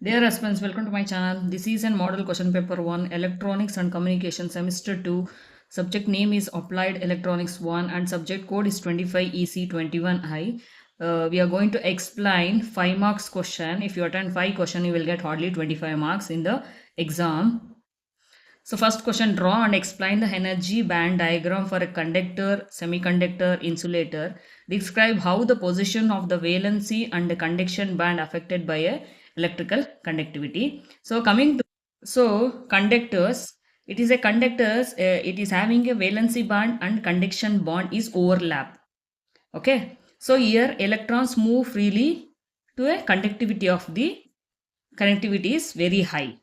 Dear aspirants, welcome to my channel. This is a model question paper 1, Electronics and Communication semester 2. Subject name is Applied Electronics 1 and subject code is 25EC21I. We are going to explain 5 marks question. If you attend 5 question, you will get hardly 25 marks in the exam. So first question, draw and explain the energy band diagram for a conductor, semiconductor, insulator. Describe how the position of the valency and the conduction band affected by a electrical conductivity. So coming to conductors, it is a conductors, it is having a valency band and conduction bond is overlap. Okay. So here electrons move freely to a conductivity of the connectivity is very high.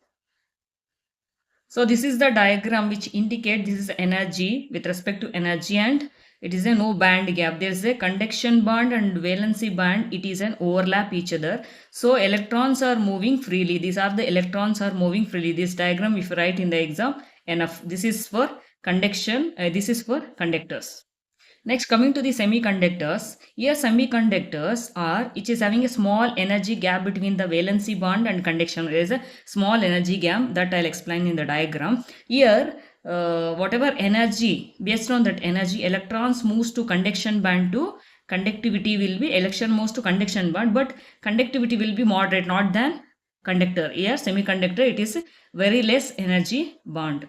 So this is the diagram which indicate this is energy with respect to energy, and it is a no band gap. There is a conduction band and valency band. It is an overlap each other. So electrons are moving freely. These are the electrons are moving freely. This diagram if you write in the exam enough. This is for conduction. This is for conductors. Next, coming to the semiconductors. Here semiconductors are, it is having a small energy gap between the valency bond and conduction. There is a small energy gap that I'll explain in the diagram. Here, whatever energy, based on that energy, electrons moves to conduction band to conductivity will be, electron moves to conduction band, but conductivity will be moderate, not than conductor. Here, semiconductor, it is very less energy bond.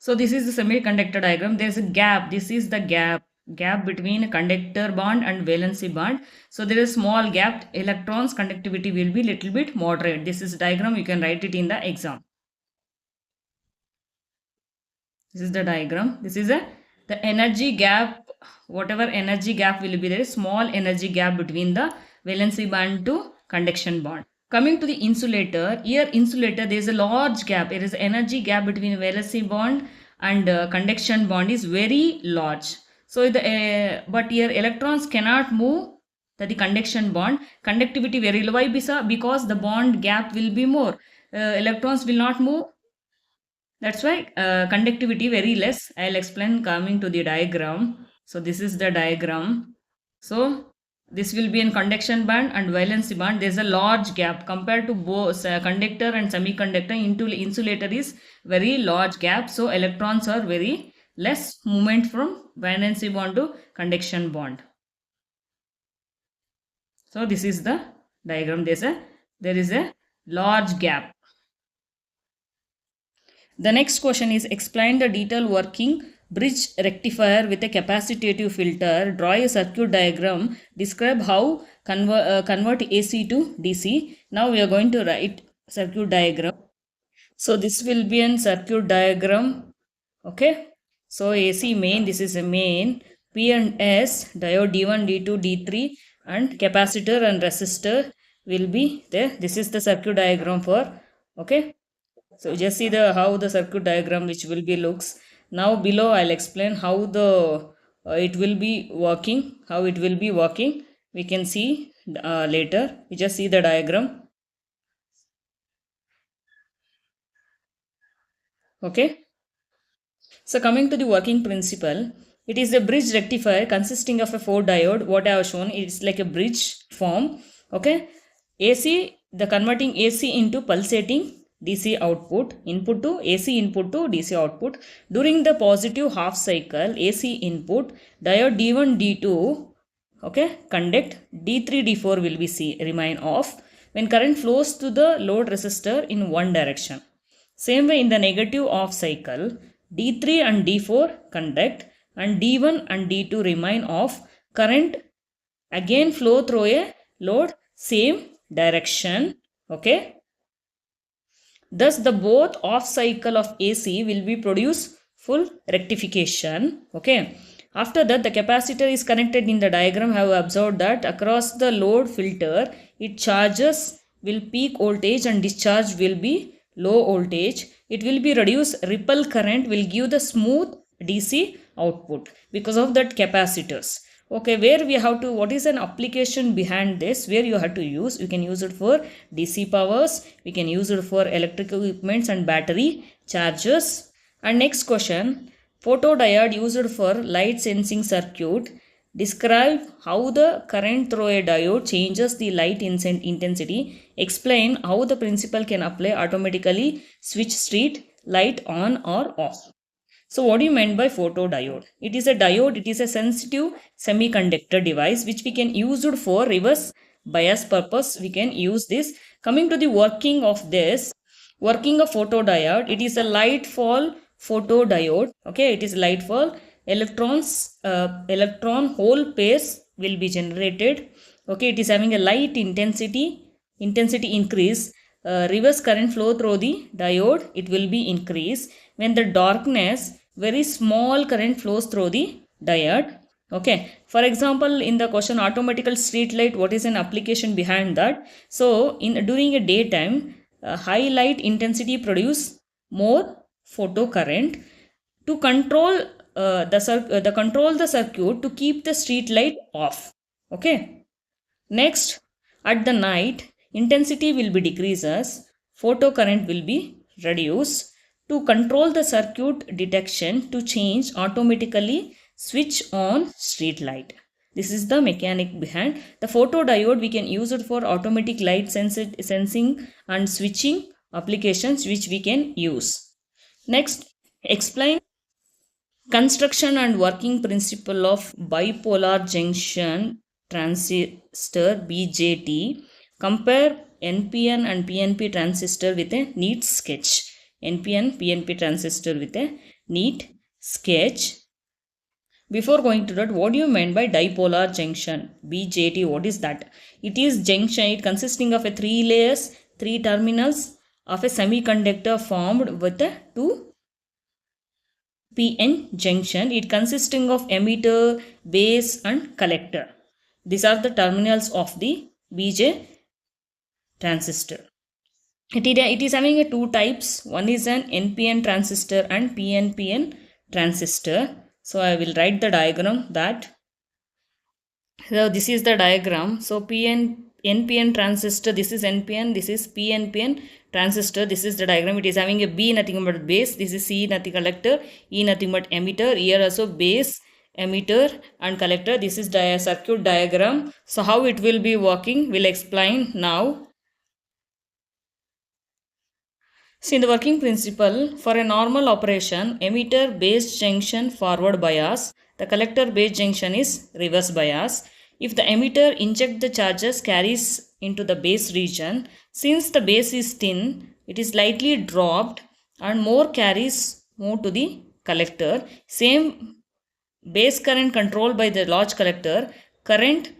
So this is the semiconductor diagram. There is a gap. This is the gap between conductor bond and valency bond. So there is small gap. Electrons conductivity will be little bit moderate. This is diagram. You can write it in the exam. This is the diagram. This is the energy gap. Whatever energy gap will be there, small energy gap between the valency band to conduction bond. Coming to the insulator, here insulator there is a large gap. There is energy gap between valency bond and conduction bond is very large. So but here electrons cannot move the conduction bond. Conductivity very low. Why? Because the bond gap will be more. Electrons will not move. That's why conductivity very less. I'll explain coming to the diagram. So this is the diagram. So this will be in conduction band and valency band. There is a large gap compared to both conductor and semiconductor. Into insulator is very large gap. So electrons are very less movement from valency bond to conduction bond. So this is the diagram. There is a large gap. The next question is explain the detailed working bridge rectifier with a capacitive filter. Draw a circuit diagram. Describe how convert AC to DC. Now we are going to write circuit diagram. So this will be a circuit diagram. Okay. So AC main, this is a main. P and S, diode D1, D2, D3 and capacitor and resistor will be there. This is the circuit diagram for, okay. So just see how the circuit diagram which will be looks. Now below I'll explain how the it will be working, how it will be working. We can see later. We just see the diagram. Okay. So coming to the working principle, it is a bridge rectifier consisting of a 4 diode. What I have shown is like a bridge form. Okay. AC, the converting AC into pulsating DC output, input to AC input to DC output. During the positive half cycle AC input, diode D1, D2, okay, conduct, D3, D4 will be remain off when current flows to the load resistor in one direction. Same way in the negative off cycle, D3 and D4 conduct and D1 and D2 remain off. Current again flow through a load same direction, okay. Thus, the both off cycle of AC will be produce full rectification. Okay. After that, the capacitor is connected in the diagram. Have observed that across the load filter, it charges will peak voltage and discharge will be low voltage. It will be reduced. Ripple current will give the smooth DC output because of that capacitors. Okay, where we have to, what is an application behind this, where you have to use, you can use it for DC powers, we can use it for electrical equipments and battery chargers. And next question, photodiode used for light sensing circuit. Describe how the current through a diode changes the light intensity. Explain how the principle can apply automatically switch street light on or off. So what do you mean by photodiode? It is a diode. It is a sensitive semiconductor device which we can use it for reverse bias purpose. We can use this. Coming to the working of this, working a photodiode, it is a light fall photodiode. Okay, it is light fall. Electron hole pairs will be generated. Okay, it is having a light intensity increase. Reverse current flow through the diode, it will be increased. When the darkness, very small current flows through the diode. Okay, for example, in the question automatical street light, what is an application behind that? So in during a daytime, high light intensity produce more photo current to control control the circuit to keep the street light off. Okay, next, at the night, intensity will be decreases, photo current will be reduced. To control the circuit detection to change automatically switch on street light. This is the mechanic behind the photodiode. We can use it for automatic light sensing and switching applications which we can use. Next, explain construction and working principle of bipolar junction transistor BJT. Compare NPN and PNP transistor with a neat sketch. NPN PNP transistor with a neat sketch. Before going to that, what do you mean by dipolar junction? BJT, what is that? It is junction, it consisting of a 3 layers, 3 terminals of a semiconductor formed with a 2 PN junction. It consisting of emitter, base and collector. These are the terminals of the BJ transistor. It is having a 2 types. One is an NPN transistor and PNPN transistor. So I will write the diagram that. So this is the diagram. So NPN transistor, this is NPN, this is PNPN transistor. This is the diagram. It is having a B nothing but base. This is C nothing collector, E nothing but emitter. Here also base, emitter and collector. This is the circuit diagram. So how it will be working, we'll explain now. See, in the working principle, for a normal operation, emitter base junction forward bias, the collector base junction is reverse bias. If the emitter inject the charges carries into the base region, since the base is thin, it is slightly dropped and more carries move to the collector. Same base current controlled by the large collector, current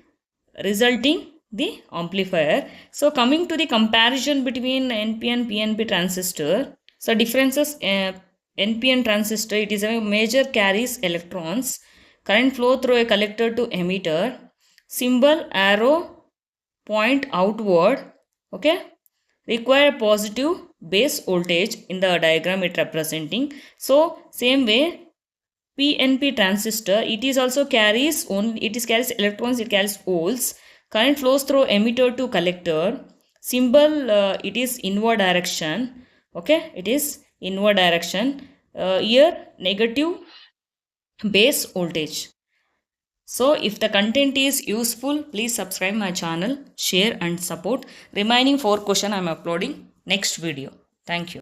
resulting the amplifier. So coming to the comparison between NPN PNP transistor. So differences, NPN transistor, it is a major carries electrons, current flow through a collector to emitter, symbol arrow point outward. Okay, require positive base voltage in the diagram it representing. So same way PNP transistor, it is also carries carries electrons, it carries holes. Current flows through emitter to collector. Symbol, it is inward direction. Okay, it is inward direction. Here negative base voltage. So if the content is useful, please subscribe my channel, share and support. Remaining 4 questions I am uploading next video. Thank you.